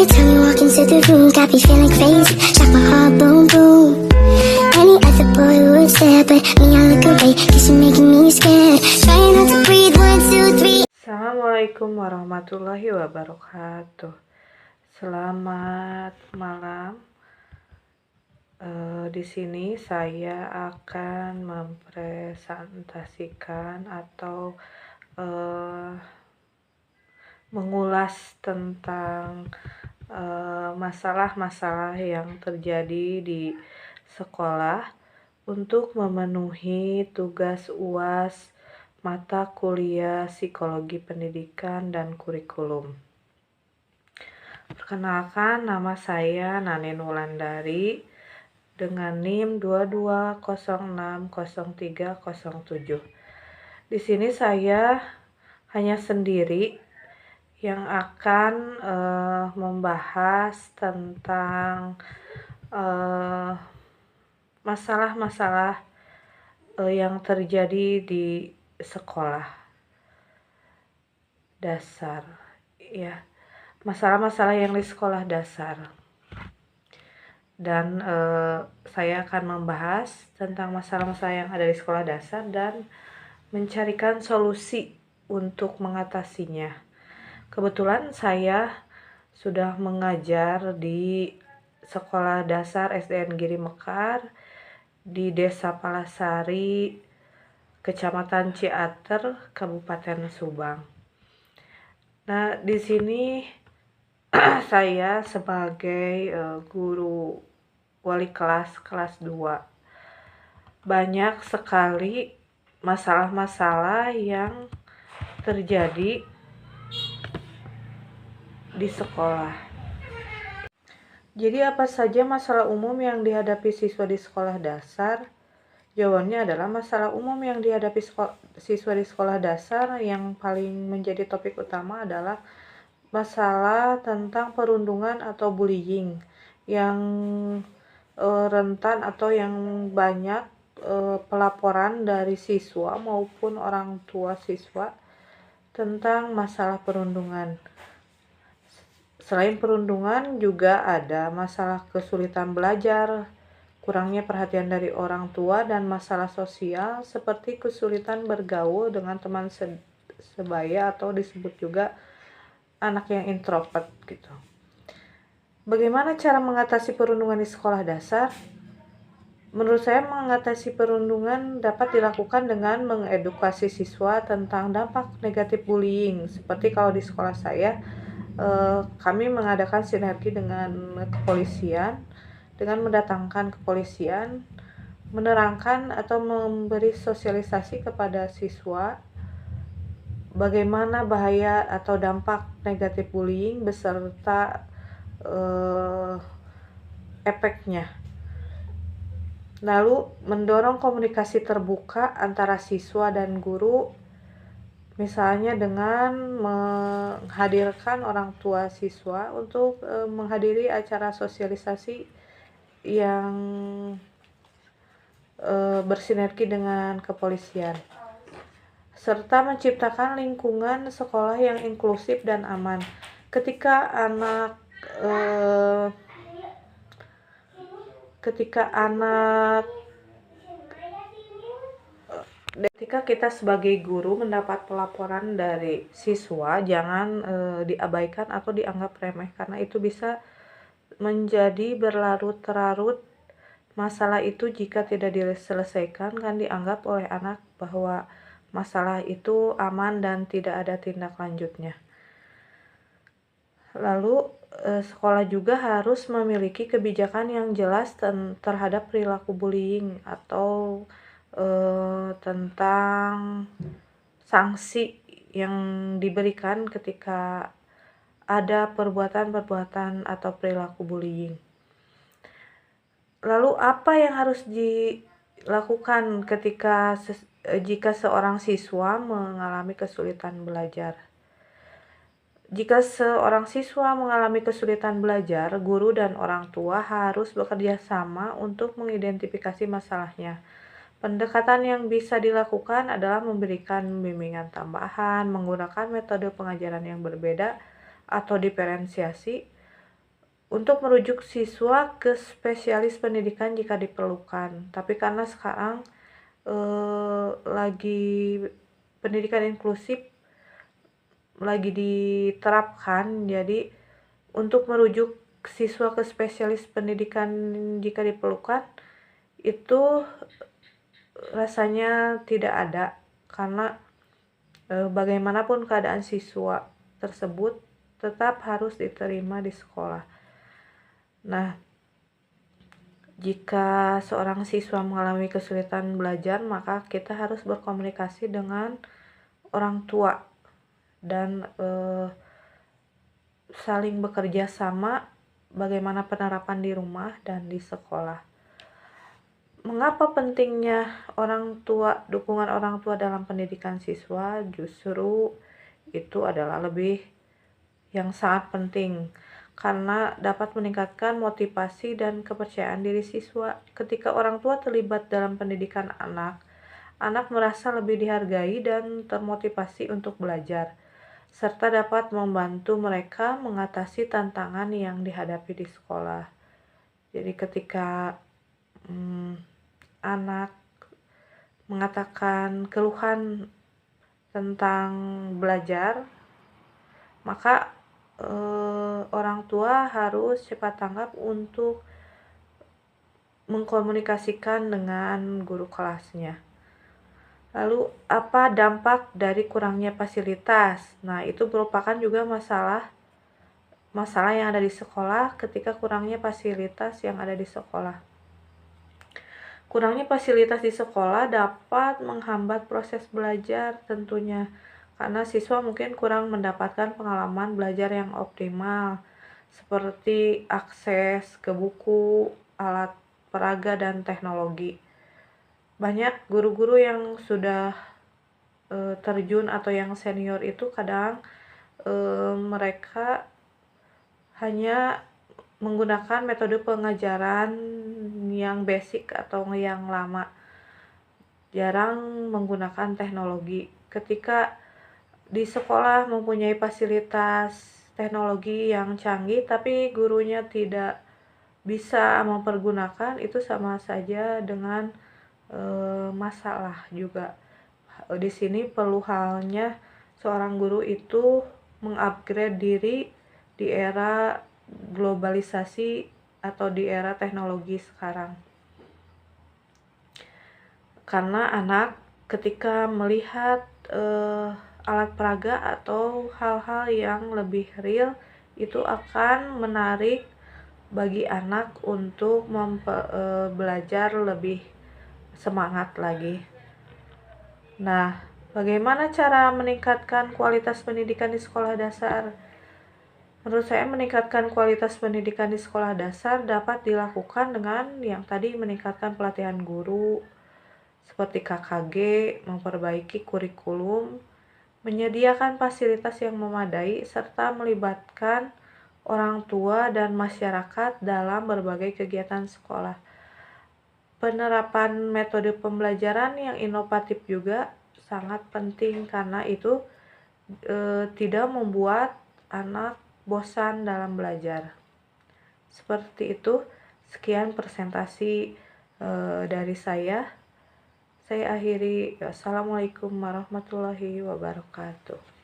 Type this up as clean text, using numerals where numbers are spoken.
time you walk into the room, got me feeling crazy, like my heart boom boom. Any other boy would stare, but me I look away, cause you're making me scared. Trying not to breathe, 1, 2, 3. Assalamualaikum warahmatullahi wabarakatuh. Selamat malam. Di sini saya akan mempresentasikan atau mengulas tentang masalah-masalah yang terjadi di sekolah untuk memenuhi tugas UAS mata kuliah Psikologi Pendidikan dan Kurikulum. Perkenalkan, nama saya Nanin Wulandari dengan NIM 22060307. Di sini saya hanya sendiri yang akan membahas tentang masalah-masalah yang terjadi di sekolah dasar, ya, masalah-masalah yang di sekolah dasar. Dan saya akan membahas tentang masalah-masalah yang ada di sekolah dasar dan mencarikan solusi untuk mengatasinya. Kebetulan saya sudah mengajar di Sekolah Dasar SDN Giri Mekar di Desa Palasari, Kecamatan Ciater, Kabupaten Subang. Nah, di sini saya sebagai guru wali kelas 2. Banyak sekali masalah-masalah yang terjadi di sekolah. Jadi apa saja masalah umum yang dihadapi siswa di sekolah dasar? Jawabannya adalah masalah umum yang dihadapi siswa di sekolah dasar yang paling menjadi topik utama adalah masalah tentang perundungan atau bullying yang rentan atau yang banyak pelaporan dari siswa maupun orang tua siswa tentang masalah perundungan. Selain perundungan juga ada masalah kesulitan belajar, kurangnya perhatian dari orang tua, dan masalah sosial seperti kesulitan bergaul dengan teman sebaya atau disebut juga anak yang introvert gitu. Bagaimana cara mengatasi perundungan di sekolah dasar? Menurut saya mengatasi perundungan dapat dilakukan dengan mengedukasi siswa tentang dampak negatif bullying. Seperti kalau di sekolah saya, kami mengadakan sinergi dengan kepolisian dengan mendatangkan kepolisian, menerangkan atau memberi sosialisasi kepada siswa bagaimana bahaya atau dampak negatif bullying beserta efeknya. Lalu mendorong komunikasi terbuka antara siswa dan guru, misalnya dengan menghadirkan orang tua siswa untuk menghadiri acara sosialisasi yang bersinergi dengan kepolisian, serta menciptakan lingkungan sekolah yang inklusif dan aman. Ketika kita sebagai guru mendapat pelaporan dari siswa, jangan diabaikan atau dianggap remeh, karena itu bisa menjadi berlarut-larut. Masalah itu jika tidak diselesaikan kan dianggap oleh anak bahwa masalah itu aman dan tidak ada tindak lanjutnya. Lalu sekolah juga harus memiliki kebijakan yang jelas terhadap perilaku bullying atau tentang sanksi yang diberikan ketika ada perbuatan-perbuatan atau perilaku bullying. Lalu apa yang harus dilakukan jika seorang siswa mengalami kesulitan belajar? Jika seorang siswa mengalami kesulitan belajar, guru dan orang tua harus bekerja sama untuk mengidentifikasi masalahnya. Pendekatan yang bisa dilakukan adalah memberikan bimbingan tambahan, menggunakan metode pengajaran yang berbeda atau diferensiasi, untuk merujuk siswa ke spesialis pendidikan jika diperlukan. Tapi karena sekarang lagi pendidikan inklusif lagi diterapkan, jadi untuk merujuk siswa ke spesialis pendidikan jika diperlukan itu rasanya tidak ada, karena bagaimanapun keadaan siswa tersebut tetap harus diterima di sekolah. Nah, jika seorang siswa mengalami kesulitan belajar, maka kita harus berkomunikasi dengan orang tua dan saling bekerja sama bagaimana penerapan di rumah dan di sekolah. Mengapa pentingnya dukungan orang tua dalam pendidikan siswa? Justru itu adalah lebih yang sangat penting, karena dapat meningkatkan motivasi dan kepercayaan diri siswa. Ketika orang tua terlibat dalam pendidikan anak merasa lebih dihargai dan termotivasi untuk belajar, serta dapat membantu mereka mengatasi tantangan yang dihadapi di sekolah. Jadi ketika anak mengatakan keluhan tentang belajar, maka orang tua harus cepat tanggap untuk mengkomunikasikan dengan guru kelasnya. Lalu apa dampak dari kurangnya fasilitas? Nah, itu merupakan juga masalah yang ada di sekolah ketika kurangnya fasilitas yang ada di sekolah. Kurangnya fasilitas di sekolah dapat menghambat proses belajar tentunya, karena siswa mungkin kurang mendapatkan pengalaman belajar yang optimal, seperti akses ke buku, alat peraga, dan teknologi. Banyak guru-guru yang sudah terjun atau yang senior itu kadang mereka hanya menggunakan metode pengajaran yang basic atau yang lama, jarang menggunakan teknologi. Ketika di sekolah mempunyai fasilitas teknologi yang canggih tapi gurunya tidak bisa mempergunakan, itu sama saja dengan masalah juga. Di sini perlu halnya seorang guru itu mengupgrade diri di era globalisasi atau di era teknologi sekarang. Karena anak ketika melihat alat peraga atau hal-hal yang lebih real, itu akan menarik bagi anak untuk belajar lebih semangat lagi. Nah, bagaimana cara meningkatkan kualitas pendidikan di sekolah dasar? Menurut saya, meningkatkan kualitas pendidikan di sekolah dasar dapat dilakukan dengan yang tadi, meningkatkan pelatihan guru seperti KKG, memperbaiki kurikulum, menyediakan fasilitas yang memadai, serta melibatkan orang tua dan masyarakat dalam berbagai kegiatan sekolah. Penerapan metode pembelajaran yang inovatif juga sangat penting, karena itu tidak membuat anak bosan dalam belajar. Seperti itu. Sekian presentasi dari saya. Saya akhiri. Assalamualaikum warahmatullahi wabarakatuh.